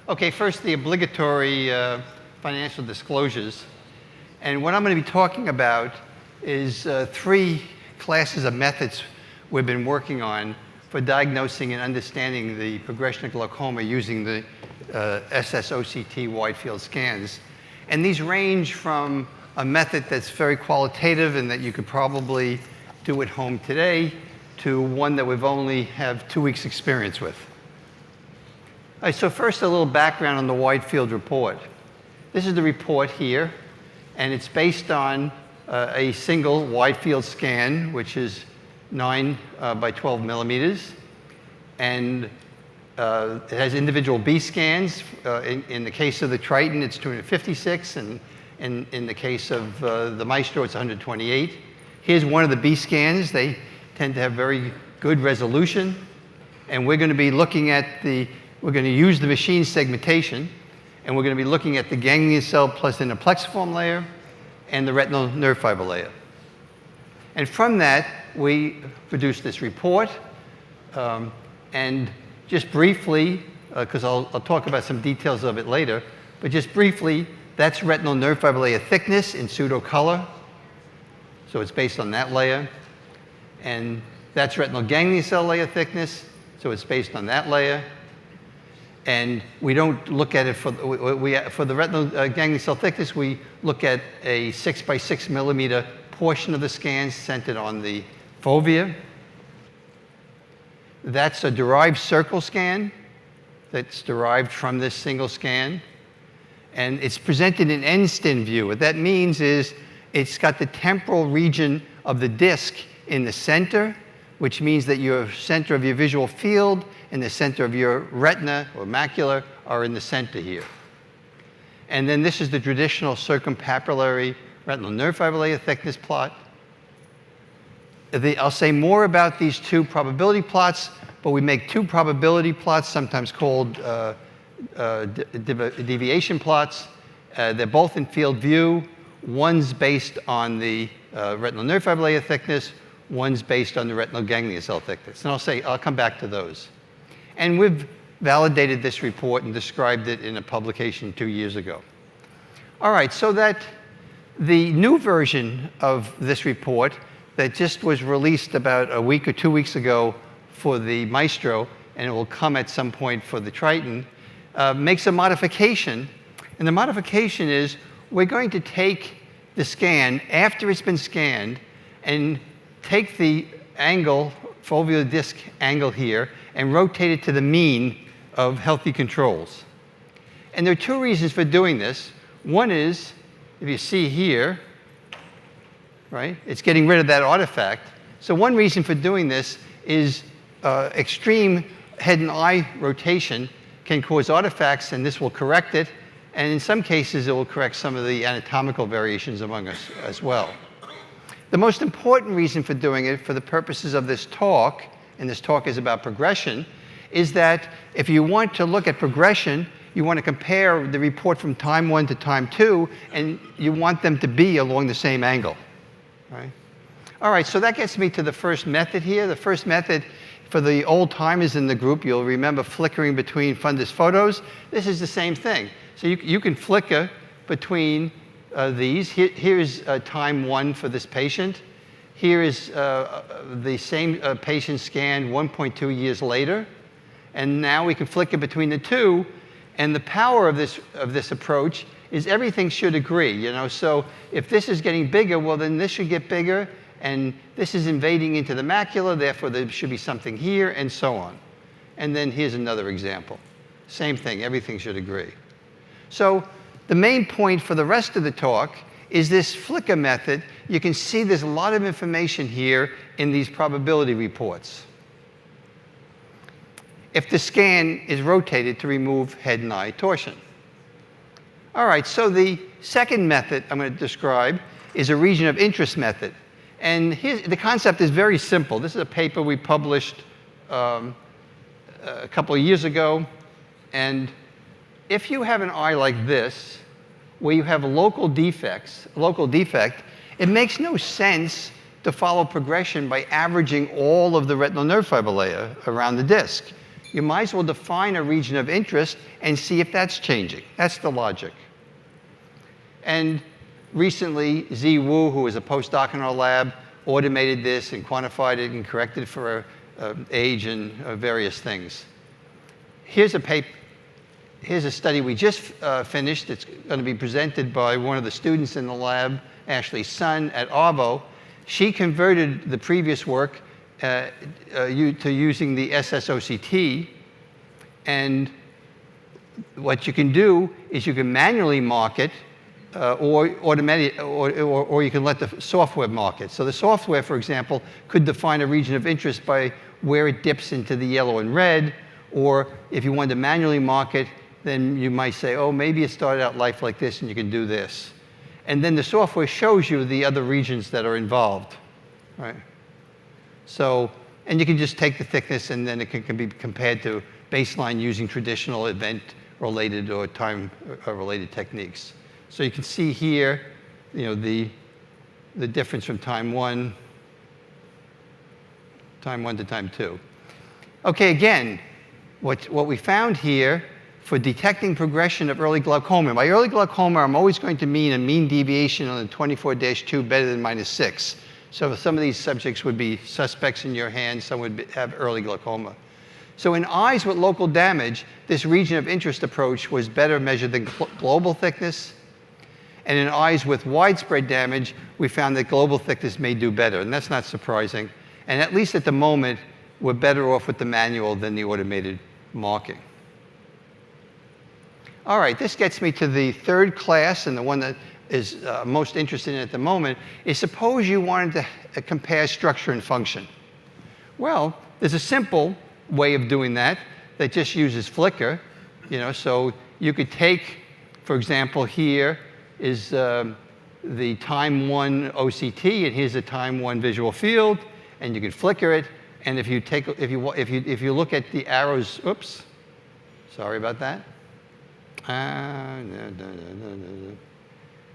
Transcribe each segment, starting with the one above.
Okay, first the obligatory financial disclosures. And what I'm going to be talking about is three classes of methods we've been working on for diagnosing and understanding the progression of glaucoma using the ISSOCT widefield scans. And these range from a method that's very qualitative and that you could probably do at home today to one that we've only have 2 weeks experience with. All right, so first a little background on the widefield report. This is the report here, and it's based on a single widefield scan, which is 9 by 12 millimeters. And it has individual B scans. In the case of the Triton, it's 256, and in the case of the Maestro, it's 128. Here's one of the B scans. They tend to have very good resolution. And we're going to be looking at we're going to use the machine segmentation, and we're going to be looking at the ganglion cell plus the plexiform layer and the retinal nerve fiber layer. And from that, we produced this report. And just briefly, because I'll talk about some details of it later, but just briefly, that's retinal nerve fiber layer thickness in pseudo color. So it's based on that layer. And that's retinal ganglion cell layer thickness, so it's based on that layer. And we don't look at it for the retinal ganglion cell thickness, we look at a 6 by 6 millimeter portion of the scan centered on the fovea. That's a derived circle scan that's derived from this single scan. And it's presented in end-stin view. What that means is it's got the temporal region of the disc in the center, which means that your center of your visual field and the center of your retina or macula are in the center here. And then this is the traditional circumpapillary retinal nerve fiber layer thickness plot. I'll say more about these two probability plots, but we make two probability plots, sometimes called deviation plots. They're both in field view. One's based on the retinal nerve fiber layer thickness. One's based on the retinal ganglion cell thickness. And I'll come back to those. And we've validated this report and described it in a publication 2 years ago. All right, so that the new version of this report that just was released about a week or 2 weeks ago for the Maestro, and it will come at some point for the Triton, makes a modification. And the modification is we're going to take the scan after it's been scanned and take the angle, foveal disc angle here, and rotate it to the mean of healthy controls. And there are two reasons for doing this. One is, if you see here, right, it's getting rid of that artifact. So one reason for doing this is extreme head and eye rotation can cause artifacts, and this will correct it. And in some cases, it will correct some of the anatomical variations among us as well. The most important reason for doing it, for the purposes of this talk, and this talk is about progression, is that if you want to look at progression, you want to compare the report from time 1 to time 2, and you want them to be along the same angle. Right? All right, so that gets me to the first method here. The first method, for the old timers in the group, you'll remember flickering between fundus photos. This is the same thing. So you can flicker between these. Here's time 1 for this patient. Here is the same patient scanned 1.2 years later. And now we can flicker between the two. And the power of this approach is everything should agree. You know? So if this is getting bigger, well, then this should get bigger. And this is invading into the macula, therefore there should be something here, and so on. And then here's another example. Same thing, everything should agree. So the main point for the rest of the talk is this flicker method. You can see there's a lot of information here in these probability reports. If the scan is rotated to remove head and eye torsion. All right, so the second method I'm going to describe is a region of interest method. And the concept is very simple. This is a paper we published a couple of years ago. And if you have an eye like this, where you have local defect, it makes no sense to follow progression by averaging all of the retinal nerve fiber layer around the disc. you might as well define a region of interest and see if that's changing. That's the logic. And recently, Zi Wu, who was a postdoc in our lab, automated this and quantified it and corrected for age and various things. Here's a study we just finished. It's going to be presented by one of the students in the lab, Ashley Sun at ARVO. She converted the previous work to using the ISSOCT. And what you can do is you can manually mark it, or you can let the software mark it. So the software, for example, could define a region of interest by where it dips into the yellow and red, or if you wanted to manually mark it, then you might say, oh, maybe it started out life like this and you can do this. And then the software shows you the other regions that are involved, right? So, and you can just take the thickness and then it can be compared to baseline using traditional event-related or time-related techniques. So you can see here, the difference from time one to time two. Okay, again, what we found here for detecting progression of early glaucoma. By early glaucoma, I'm always going to mean a mean deviation on the 24-2 better than -6. So some of these subjects would be suspects in your hand, some would have early glaucoma. So in eyes with local damage, this region of interest approach was better measured than global thickness. And in eyes with widespread damage, we found that global thickness may do better. And that's not surprising. And at least at the moment, we're better off with the manual than the automated marking. All right, this gets me to the third class, and the one that is most interested in at the moment, is suppose you wanted to compare structure and function. Well, there's a simple way of doing that that just uses flicker. So you could take, for example, here is the time 1 OCT, and here's the time 1 visual field, and you can flicker it. And if you look at the arrows, oops, sorry about that.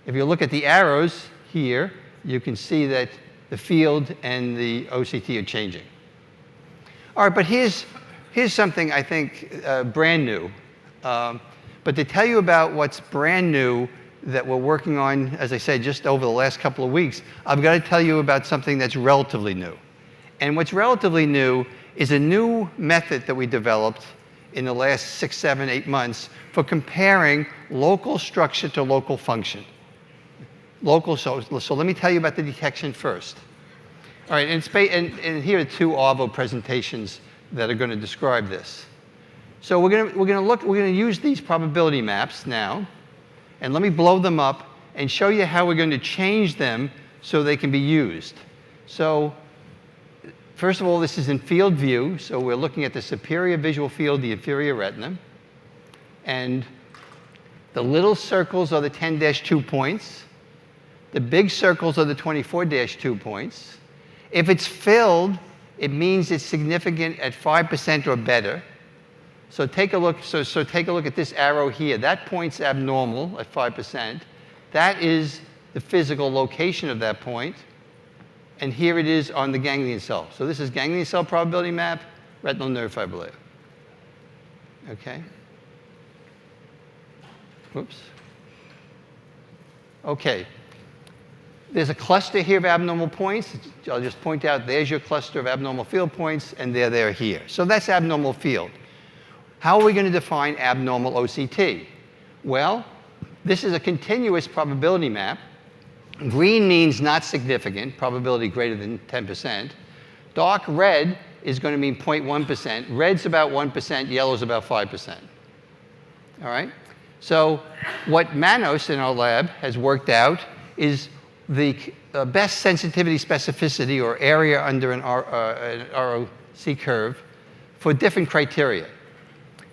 If you look at the arrows here, you can see that the field and the OCT are changing. All right, but here's something I think brand new. But to tell you about what's brand new that we're working on, as I said, just over the last couple of weeks, I've got to tell you about something that's relatively new. And what's relatively new is a new method that we developed in the last 6, 7, 8 months for comparing local structure to local function. So let me tell you about the detection first. All right, and here are 2 ARVO presentations that are going to describe this. So we're going to use these probability maps now, and let me blow them up and show you how we're going to change them so they can be used. So first of all, this is in field view, so we're looking at the superior visual field, the inferior retina, and the little circles are the 10-2 points. The big circles are the 24-2 points. If it's filled, it means it's significant at 5% or better. So take a look. So take a look at this arrow here. That point's abnormal at 5%. That is the physical location of that point. And here it is on the ganglion cell. So this is ganglion cell probability map, retinal nerve fiber layer. Okay. Oops. Okay. There's a cluster here of abnormal points. I'll just point out, there's your cluster of abnormal field points, and they're here. So that's abnormal field. How are we going to define abnormal OCT? Well, this is a continuous probability map. Green means not significant, probability greater than 10%. Dark red is going to mean 0.1%. Red's about 1%, yellow's about 5%. All right? So what Manos in our lab has worked out is the best sensitivity specificity, or area under an ROC curve, for different criteria.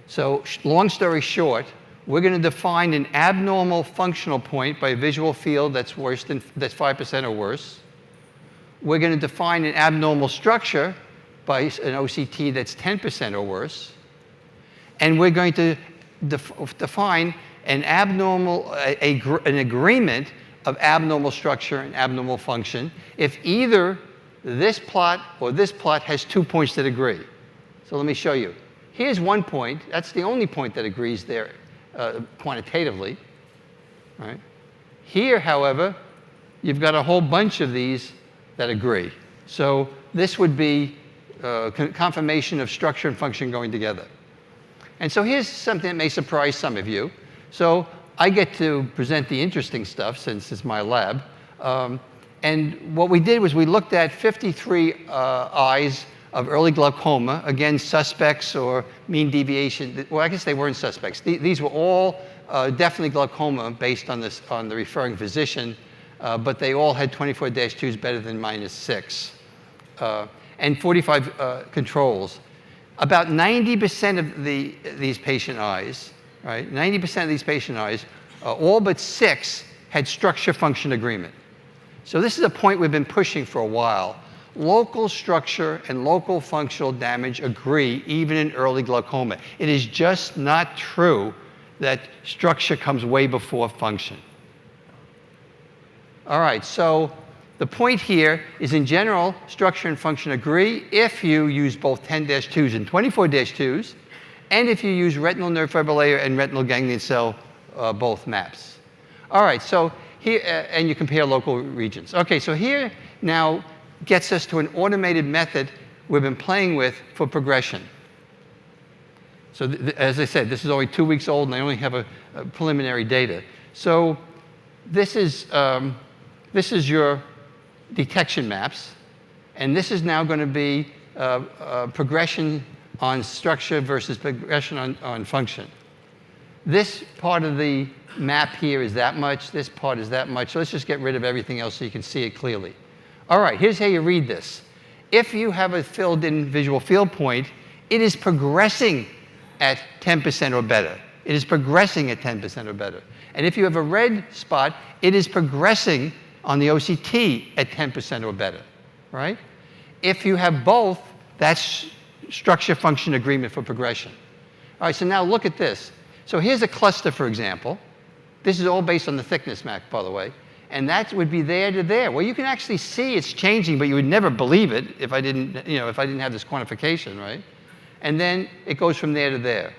So long story short, we're going to define an abnormal functional point by a visual field that's 5% or worse. We're going to define an abnormal structure by an OCT that's 10% or worse. And we're going to define an agreement of abnormal structure and abnormal function if either this plot or this plot has 2 points that agree. So let me show you. here's one point. That's the only point that agrees there quantitatively. Right? Here, however, you've got a whole bunch of these that agree. So this would be confirmation of structure and function going together. And so here's something that may surprise some of you. So I get to present the interesting stuff since it's my lab. And what we did was we looked at 53 eyes of early glaucoma, again, suspects or mean deviation. Well, I guess they weren't suspects. These were all definitely glaucoma based on the referring physician, but they all had 24-2s better than -6. And 45 controls. About 90% of these patient eyes, right? 90% of these patient eyes, all but 6 had structure-function agreement. So this is a point we've been pushing for a while. Local structure and local functional damage agree even in early glaucoma. It is just not true that structure comes way before function. All right, so the point here is, in general, structure and function agree if you use both 10-2s and 24-2s, and if you use retinal nerve fiber layer and retinal ganglion cell, both maps. All right, so here, and you compare local regions. Okay, so here now gets us to an automated method we've been playing with for progression. So as I said, this is only 2 weeks old, and I only have a preliminary data. So this is your detection maps, and this is now going to be progression on structure versus progression on function. This part of the map here is that much, this part is that much. So let's just get rid of everything else so you can see it clearly. All right, here's how you read this. If you have a filled-in visual field point, it is progressing at 10% or better. It is progressing at 10% or better. And if you have a red spot, it is progressing on the OCT at 10% or better, right? If you have both, that's structure-function agreement for progression. All right, so now look at this. So here's a cluster, for example. This is all based on the thickness map, by the way. And that would be there to there. Well, you can actually see it's changing, but you would never believe it if I didn't have this quantification, right? And then it goes from there to there,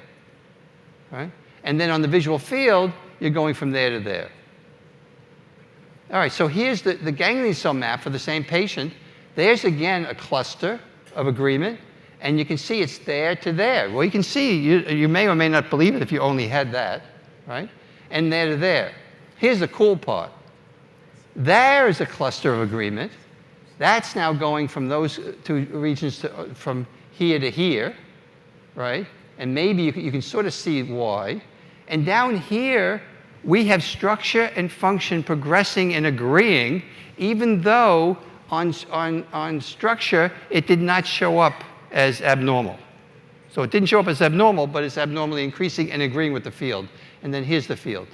right? And then on the visual field, you're going from there to there. All right, so here's the ganglion cell map for the same patient. There's, again, a cluster of agreement, and you can see it's there to there. Well, you can see, you may or may not believe it if you only had that, right? And there to there. Here's the cool part. There is a cluster of agreement. That's now going from those two regions from here to here, right? And maybe you can sort of see why. And down here, we have structure and function progressing and agreeing, even though on structure, it did not show up as abnormal. So it didn't show up as abnormal, but it's abnormally increasing and agreeing with the field. And then here's the field.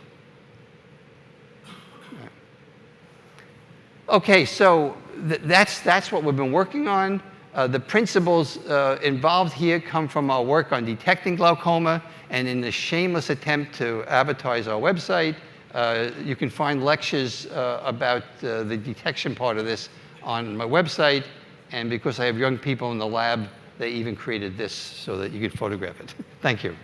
Okay, so that's what we've been working on. The principles involved here come from our work on detecting glaucoma, and in the shameless attempt to advertise our website, you can find lectures about the detection part of this on my website. And because I have young people in the lab, they even created this so that you could photograph it. Thank you.